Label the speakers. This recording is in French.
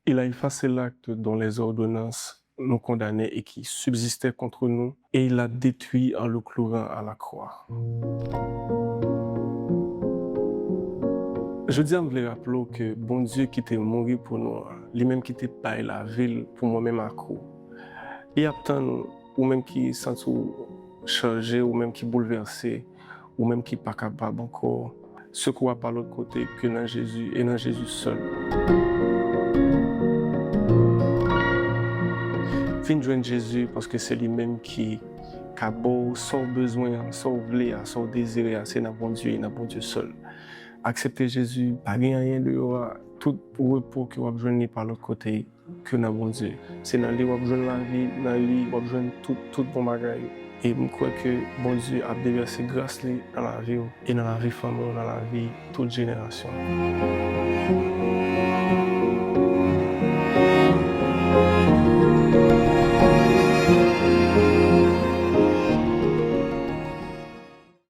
Speaker 1: Il a effacé l'acte dont les ordonnances nous condamnaient et qui subsistait contre nous, et il l'a détruit en le clouant à la croix. Je dis à me rappeler que bon Dieu qui était mort pour nous, lui-même qui était pas la ville pour moi-même à coup. Il y a tant ou même qui sont chargés, ou même qui bouleversés, ou même qui pas capable encore, ce qu'on a par l'autre côté que dans Jésus et dans Jésus seul. Fin joindre Jésus parce que c'est lui-même qui a beau sans besoin, sans vouloir, sans désirer, c'est dans bon Dieu et dans bon Dieu seul. Accepter Jésus, pas rien de tout repos que vous avez besoin par l'autre côté que dans bon Dieu. C'est dans lui que vous avez besoin la vie, dans lui vous avez besoin tout bon bagage. Et je crois que bon Dieu a déversé grâce dans la vie et dans la vie famille, dans la vie toute génération.